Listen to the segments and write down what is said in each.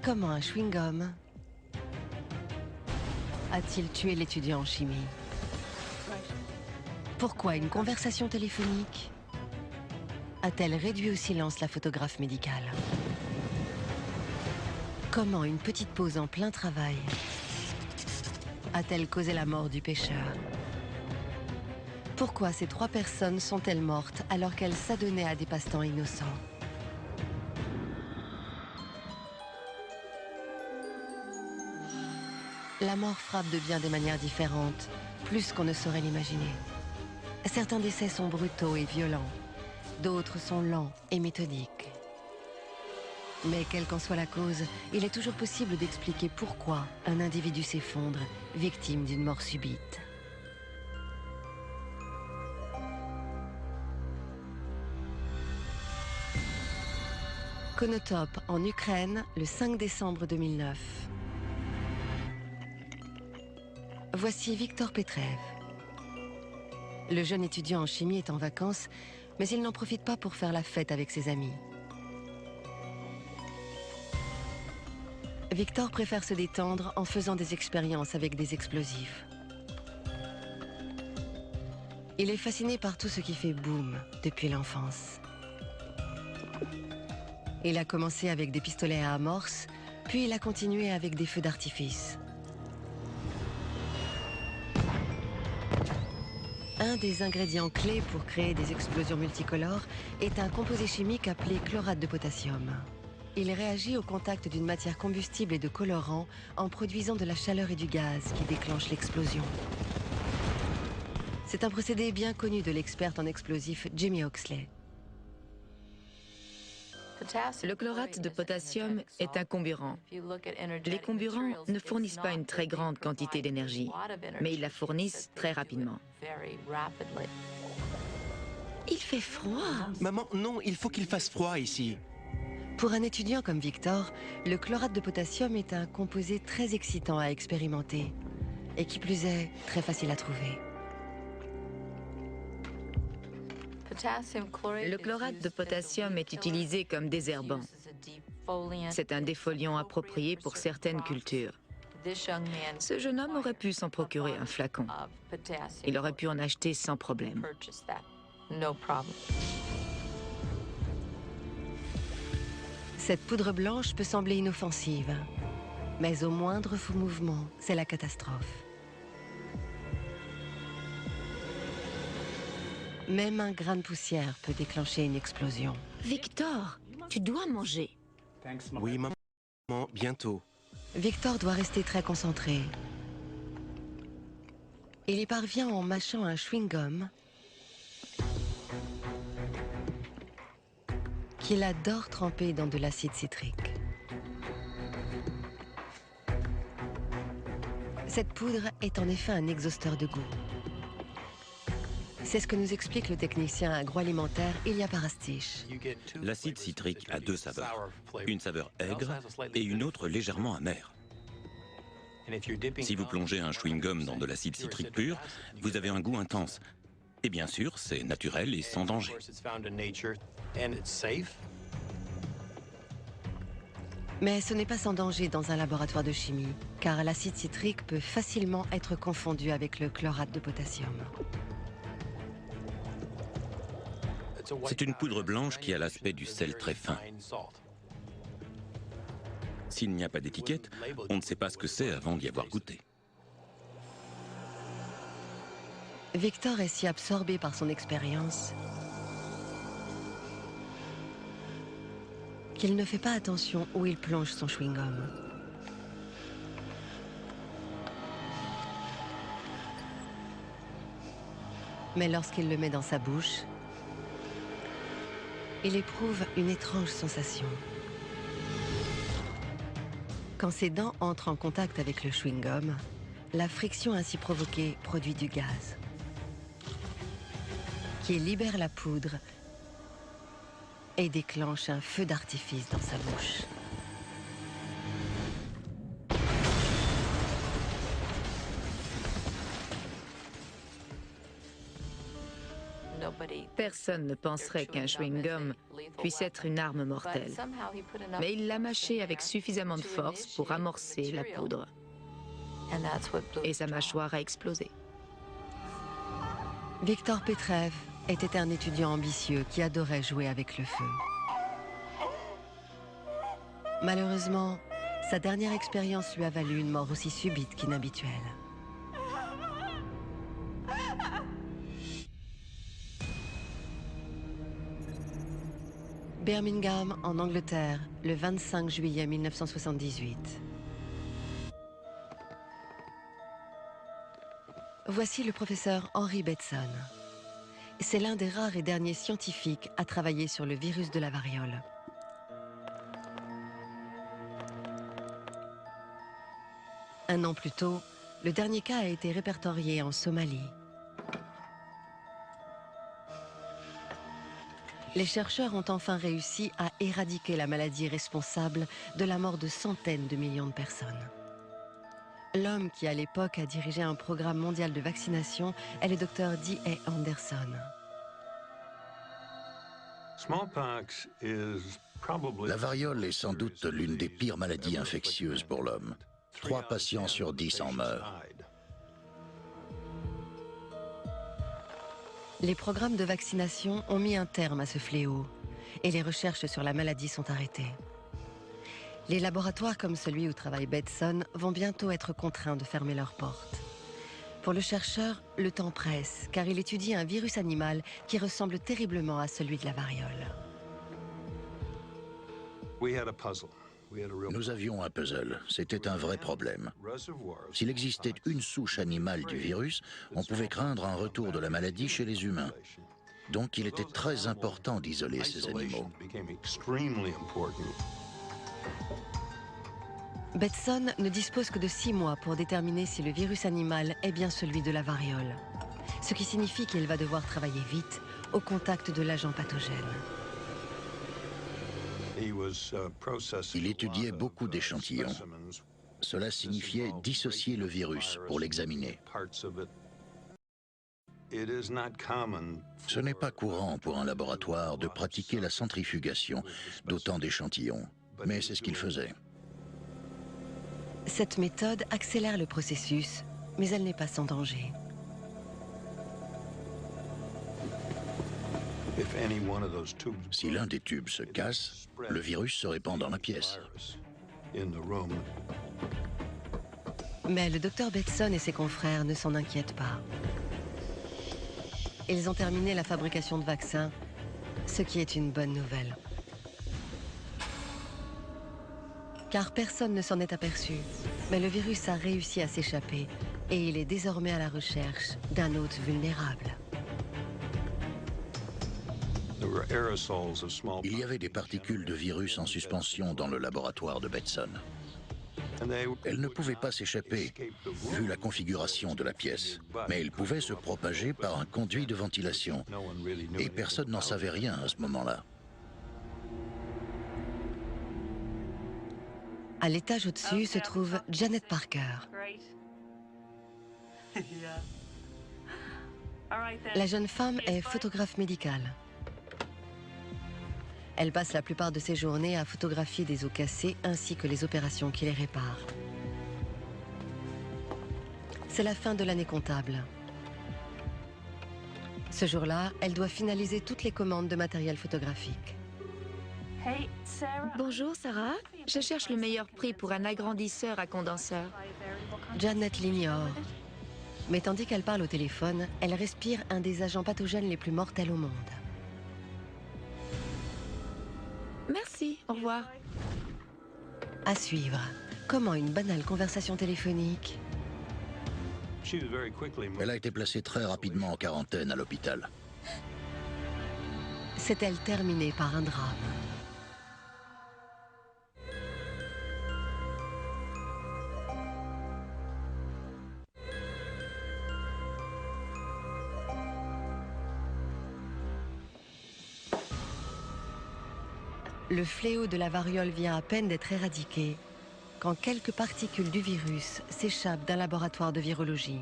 Comment un chewing-gum a-t-il tué l'étudiant en chimie? Pourquoi une conversation téléphonique a-t-elle réduit au silence la photographe médicale? Comment une petite pause en plein travail a-t-elle causé la mort du pêcheur? Pourquoi ces 3 personnes sont-elles mortes alors qu'elles s'adonnaient à des passe-temps innocents? La mort frappe de bien des manières différentes, plus qu'on ne saurait l'imaginer. Certains décès sont brutaux et violents, d'autres sont lents et méthodiques. Mais quelle qu'en soit la cause, il est toujours possible d'expliquer pourquoi un individu s'effondre, victime d'une mort subite. Konotop, en Ukraine, le 5 décembre 2009. Voici Victor Petrev. Le jeune étudiant en chimie est en vacances, mais il n'en profite pas pour faire la fête avec ses amis. Victor préfère se détendre en faisant des expériences avec des explosifs. Il est fasciné par tout ce qui fait boum depuis l'enfance. Il a commencé avec des pistolets à amorce, puis il a continué avec des feux d'artifice. Un des ingrédients clés pour créer des explosions multicolores est un composé chimique appelé chlorate de potassium. Il réagit au contact d'une matière combustible et de colorant en produisant de la chaleur et du gaz qui déclenchent l'explosion. C'est un procédé bien connu de l'experte en explosifs Jimmy Oxley. Le chlorate de potassium est un comburant. Les comburants ne fournissent pas une très grande quantité d'énergie, mais ils la fournissent très rapidement. Il fait froid. Maman, non, il faut qu'il fasse froid ici. Pour un étudiant comme Victor, le chlorate de potassium est un composé très excitant à expérimenter et qui plus est, très facile à trouver. Le chlorate de potassium est utilisé comme désherbant. C'est un défoliant approprié pour certaines cultures. Ce jeune homme aurait pu s'en procurer un flacon. Il aurait pu en acheter sans problème. Cette poudre blanche peut sembler inoffensive, mais au moindre faux mouvement, c'est la catastrophe. Même un grain de poussière peut déclencher une explosion. Victor, tu dois manger. Oui, maman, bientôt. Victor doit rester très concentré. Il y parvient en mâchant un chewing-gum qu'il adore tremper dans de l'acide citrique. Cette poudre est en effet un exhausteur de goût. C'est ce que nous explique le technicien agroalimentaire Ilya Parastiche. L'acide citrique a 2 saveurs, une saveur aigre et une autre légèrement amère. Si vous plongez un chewing-gum dans de l'acide citrique pur, vous avez un goût intense. Et bien sûr, c'est naturel et sans danger. Mais ce n'est pas sans danger dans un laboratoire de chimie, car l'acide citrique peut facilement être confondu avec le chlorate de potassium. C'est une poudre blanche qui a l'aspect du sel très fin. S'il n'y a pas d'étiquette, on ne sait pas ce que c'est avant d'y avoir goûté. Victor est si absorbé par son expérience qu'il ne fait pas attention où il plonge son chewing-gum. Mais lorsqu'il le met dans sa bouche, il éprouve une étrange sensation. Quand ses dents entrent en contact avec le chewing-gum, la friction ainsi provoquée produit du gaz, qui libère la poudre et déclenche un feu d'artifice dans sa bouche. Personne ne penserait qu'un chewing-gum puisse être une arme mortelle. Mais il l'a mâché avec suffisamment de force pour amorcer la poudre. Et sa mâchoire a explosé. Victor Petrev était un étudiant ambitieux qui adorait jouer avec le feu. Malheureusement, sa dernière expérience lui a valu une mort aussi subite qu'inhabituelle. Birmingham, en Angleterre, le 25 juillet 1978. Voici le professeur Henry Bedson. C'est l'un des rares et derniers scientifiques à travailler sur le virus de la variole. Un an plus tôt, le dernier cas a été répertorié en Somalie. Les chercheurs ont enfin réussi à éradiquer la maladie responsable de la mort de centaines de millions de personnes. L'homme qui, à l'époque, a dirigé un programme mondial de vaccination est le docteur D.A. Anderson. La variole est sans doute l'une des pires maladies infectieuses pour l'homme. 3 patients sur 10 en meurent. Les programmes de vaccination ont mis un terme à ce fléau et les recherches sur la maladie sont arrêtées. Les laboratoires comme celui où travaille Bedson vont bientôt être contraints de fermer leurs portes. Pour le chercheur, le temps presse car il étudie un virus animal qui ressemble terriblement à celui de la variole. Nous avions un puzzle, c'était un vrai problème. S'il existait une souche animale du virus, on pouvait craindre un retour de la maladie chez les humains. Donc il était très important d'isoler ces animaux. Bedson ne dispose que de 6 mois pour déterminer si le virus animal est bien celui de la variole. Ce qui signifie qu'il va devoir travailler vite au contact de l'agent pathogène. Il étudiait beaucoup d'échantillons. Cela signifiait dissocier le virus pour l'examiner. Ce n'est pas courant pour un laboratoire de pratiquer la centrifugation d'autant d'échantillons, mais c'est ce qu'il faisait. Cette méthode accélère le processus, mais elle n'est pas sans danger. Si l'un des tubes se casse, le virus se répand dans la pièce. Mais le docteur Bedson et ses confrères ne s'en inquiètent pas. Ils ont terminé la fabrication de vaccins, ce qui est une bonne nouvelle. Car personne ne s'en est aperçu, mais le virus a réussi à s'échapper et il est désormais à la recherche d'un hôte vulnérable. Il y avait des particules de virus en suspension dans le laboratoire de Bedson. Elles ne pouvaient pas s'échapper, vu la configuration de la pièce, mais elles pouvaient se propager par un conduit de ventilation. Et personne n'en savait rien à ce moment-là. À l'étage au-dessus se trouve Janet Parker. La jeune femme est photographe médicale. Elle passe la plupart de ses journées à photographier des os cassés ainsi que les opérations qui les réparent. C'est la fin de l'année comptable. Ce jour-là, elle doit finaliser toutes les commandes de matériel photographique. Bonjour Sarah, Je cherche le meilleur prix pour un agrandisseur à condenseur. Janet l'ignore. Mais tandis qu'elle parle au téléphone, elle respire un des agents pathogènes les plus mortels au monde. Merci, au revoir. À suivre, comment une banale conversation téléphonique Elle a été placée très rapidement en quarantaine à l'hôpital. s'est-elle terminée par un drame? Le fléau de la variole vient à peine d'être éradiqué quand quelques particules du virus s'échappent d'un laboratoire de virologie.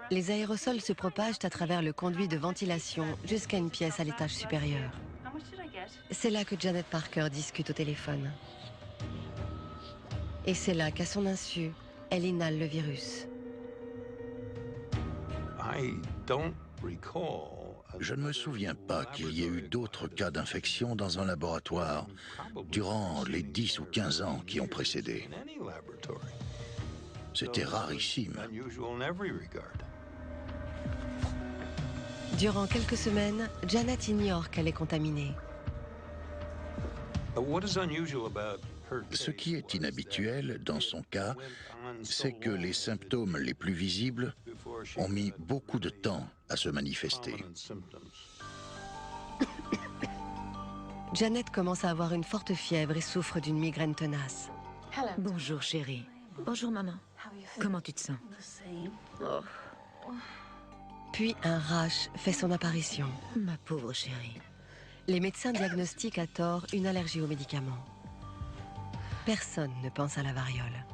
Les aérosols se propagent à travers le conduit de ventilation jusqu'à une pièce à l'étage supérieur. C'est là que Janet Parker discute au téléphone. Et c'est là qu'à son insu, elle inhale le virus. Je ne me souviens pas qu'il y ait eu d'autres cas d'infection dans un laboratoire durant les 10 ou 15 ans qui ont précédé. C'était rarissime. Durant quelques semaines, Janet ignore qu'elle est contaminée. Ce qui est inhabituel dans son cas, c'est que les symptômes les plus visibles ont mis beaucoup de temps à se manifester. Janet commence à avoir une forte fièvre et souffre d'une migraine tenace. Bonjour chérie. Bonjour maman. Comment tu te sens? Oh, Puis un rash fait son apparition. Ma pauvre chérie. Les médecins diagnostiquent à tort une allergie aux médicaments. Personne ne pense à la variole.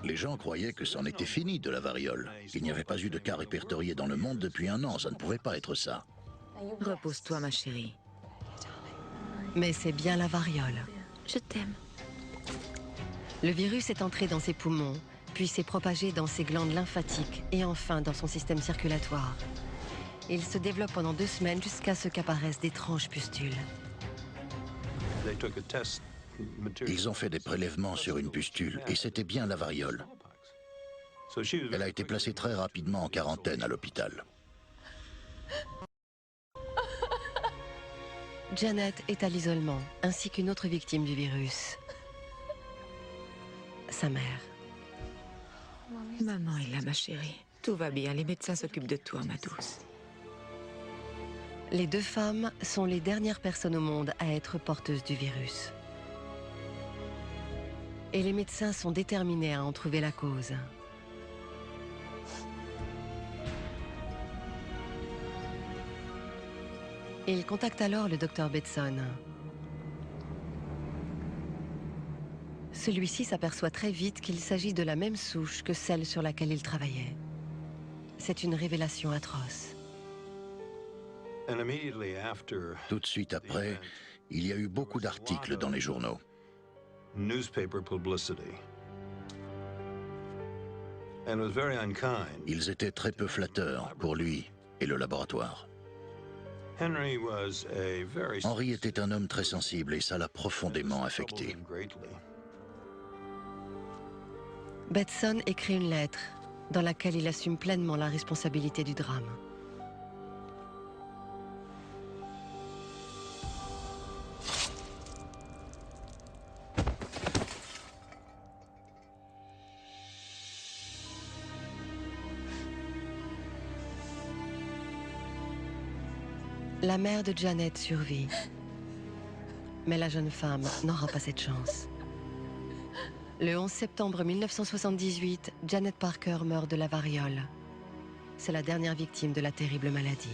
Les gens croyaient que c'en était fini de la variole. Il n'y avait pas eu de cas répertoriés dans le monde depuis 1 an, ça ne pouvait pas être ça. Repose-toi ma chérie. Mais c'est bien la variole. je t'aime. Le virus est entré dans ses poumons, puis s'est propagé dans ses glandes lymphatiques et enfin dans son système circulatoire. Il se développe pendant 2 semaines jusqu'à ce qu'apparaissent d'étranges pustules. Ils ont fait des prélèvements sur une pustule et c'était bien la variole. Elle a été placée très rapidement en quarantaine à l'hôpital. Janet est à l'isolement, ainsi qu'une autre victime du virus. Sa mère. Maman est là ma chérie. Tout va bien, les médecins s'occupent de toi ma douce. Les 2 femmes sont les dernières personnes au monde à être porteuses du virus. Et les médecins sont déterminés à en trouver la cause. Ils contactent alors le docteur Bedson. Celui-ci s'aperçoit très vite qu'il s'agit de la même souche que celle sur laquelle il travaillait. C'est une révélation atroce. Tout de suite après, il y a eu beaucoup d'articles dans les journaux. Ils étaient très peu flatteurs pour lui et le laboratoire. Henry était un homme très sensible et ça l'a profondément affecté. Bedson écrit une lettre dans laquelle il assume pleinement la responsabilité du drame. La mère de Janet survit. Mais la jeune femme n'aura pas cette chance. Le 11 septembre 1978, Janet Parker meurt de la variole. C'est la dernière victime de la terrible maladie.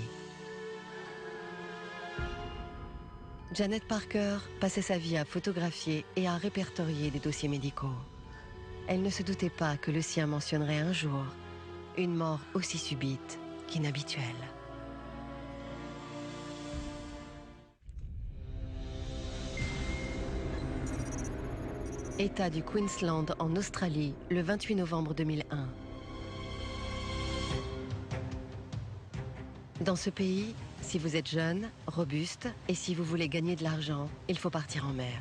Janet Parker passait sa vie à photographier et à répertorier des dossiers médicaux. Elle ne se doutait pas que le sien mentionnerait un jour une mort aussi subite qu'inhabituelle. État du Queensland en Australie, le 28 novembre 2001. Dans ce pays, si vous êtes jeune, robuste et si vous voulez gagner de l'argent, il faut partir en mer.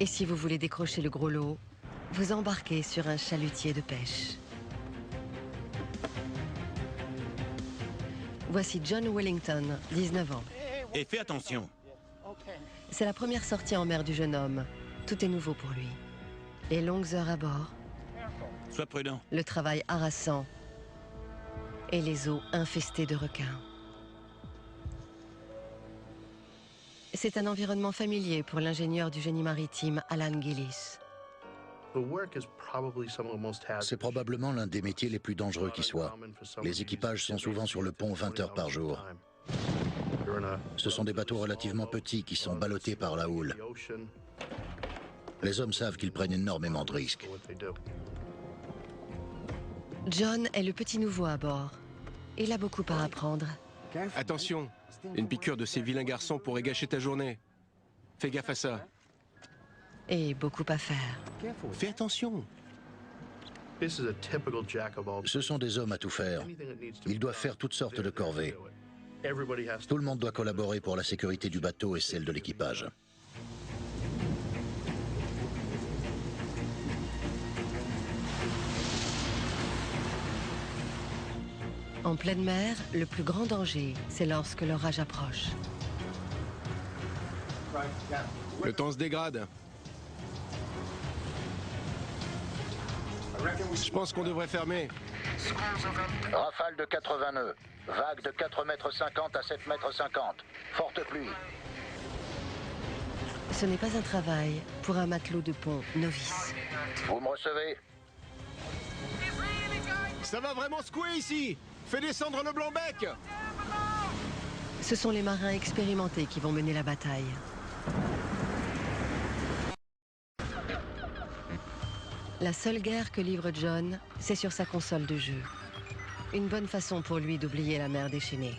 Et si vous voulez décrocher le gros lot, vous embarquez sur un chalutier de pêche. Voici John Wellington, 19 ans. Et fais attention. C'est la première sortie en mer du jeune homme. Tout est nouveau pour lui. Les longues heures à bord, Sois prudent. le travail harassant et les eaux infestées de requins. C'est un environnement familier pour l'ingénieur du génie maritime Alan Gillis. C'est probablement l'un des métiers les plus dangereux qui soit. Les équipages sont souvent sur le pont 20 heures par jour. Ce sont des bateaux relativement petits qui sont ballottés par la houle. Les hommes savent qu'ils prennent énormément de risques. John est le petit nouveau à bord. Il a beaucoup à apprendre. Attention, une piqûre de ces vilains garçons pourrait gâcher ta journée. Fais gaffe à ça. Et beaucoup à faire. Fais attention. Ce sont des hommes à tout faire. Ils doivent faire toutes sortes de corvées. Tout le monde doit collaborer pour la sécurité du bateau et celle de l'équipage. En pleine mer, le plus grand danger, c'est lorsque l'orage approche. Le temps se dégrade. Je pense qu'on devrait fermer. Rafale de 80 nœuds. Vague de 4,50 m à 7,50 m. Forte pluie. Ce n'est pas un travail pour un matelot de pont novice. Vous me recevez? Ça va vraiment secouer ici. Fais descendre le blanc-bec. Ce sont les marins expérimentés qui vont mener la bataille. La seule guerre que livre John, c'est sur sa console de jeu. Une bonne façon pour lui d'oublier la mer déchaînée.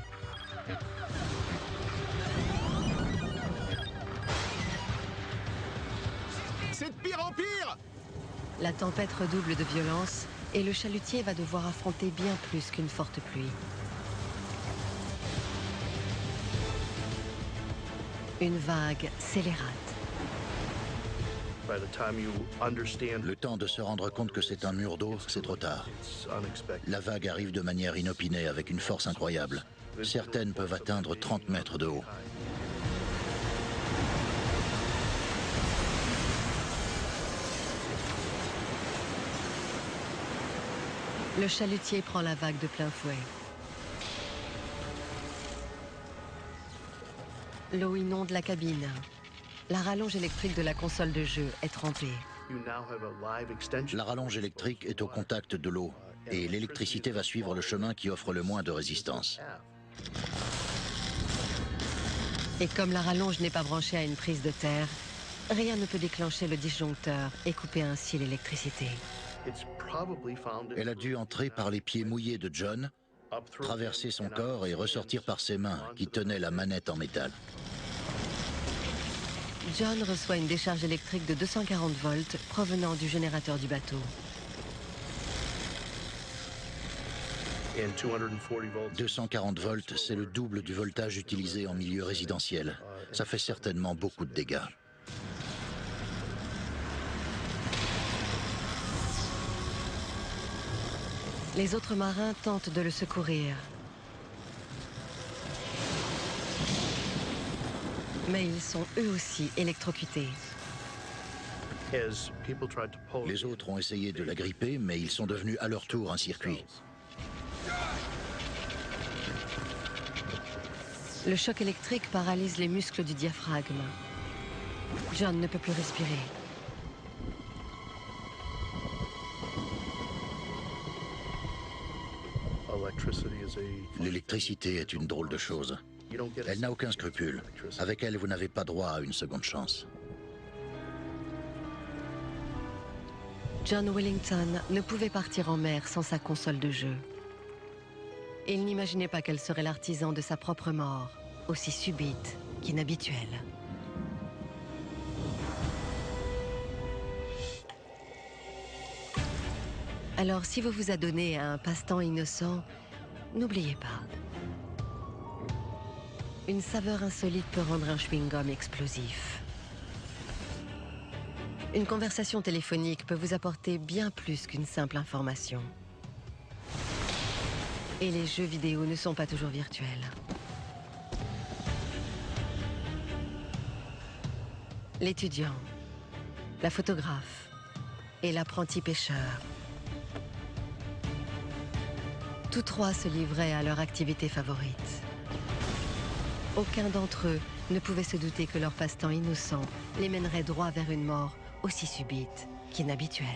C'est de pire en pire. La tempête redouble de violence et le chalutier va devoir affronter bien plus qu'une forte pluie. Une vague scélérate. Le temps de se rendre compte que c'est un mur d'eau, c'est trop tard. La vague arrive de manière inopinée avec une force incroyable. Certaines peuvent atteindre 30 mètres de haut. Le chalutier prend la vague de plein fouet. L'eau inonde la cabine. La rallonge électrique de la console de jeu est trempée. La rallonge électrique est au contact de l'eau et l'électricité va suivre le chemin qui offre le moins de résistance. Et comme la rallonge n'est pas branchée à une prise de terre, rien ne peut déclencher le disjoncteur et couper ainsi l'électricité. Elle a dû entrer par les pieds mouillés de John, traverser son corps et ressortir par ses mains qui tenaient la manette en métal. John reçoit une décharge électrique de 240 volts provenant du générateur du bateau. 240 volts, c'est le double du voltage utilisé en milieu résidentiel. Ça fait certainement beaucoup de dégâts. Les autres marins tentent de le secourir. Mais ils sont eux aussi électrocutés. Les autres ont essayé de la gripper, mais ils sont devenus à leur tour un circuit. Le choc électrique paralyse les muscles du diaphragme. John ne peut plus respirer. L'électricité est une drôle de chose. Elle n'a aucun scrupule. Avec elle, vous n'avez pas droit à une seconde chance. John Wellington ne pouvait partir en mer sans sa console de jeu. Il n'imaginait pas qu'elle serait l'artisan de sa propre mort, aussi subite qu'inhabituelle. Alors, si vous vous adonnez à un passe-temps innocent, n'oubliez pas. Une saveur insolite peut rendre un chewing-gum explosif. Une conversation téléphonique peut vous apporter bien plus qu'une simple information. Et les jeux vidéo ne sont pas toujours virtuels. L'étudiant, la photographe et l'apprenti pêcheur. Tous trois se livraient à leur activité favorite. Aucun d'entre eux ne pouvait se douter que leur passe-temps innocent les mènerait droit vers une mort aussi subite qu'inhabituelle.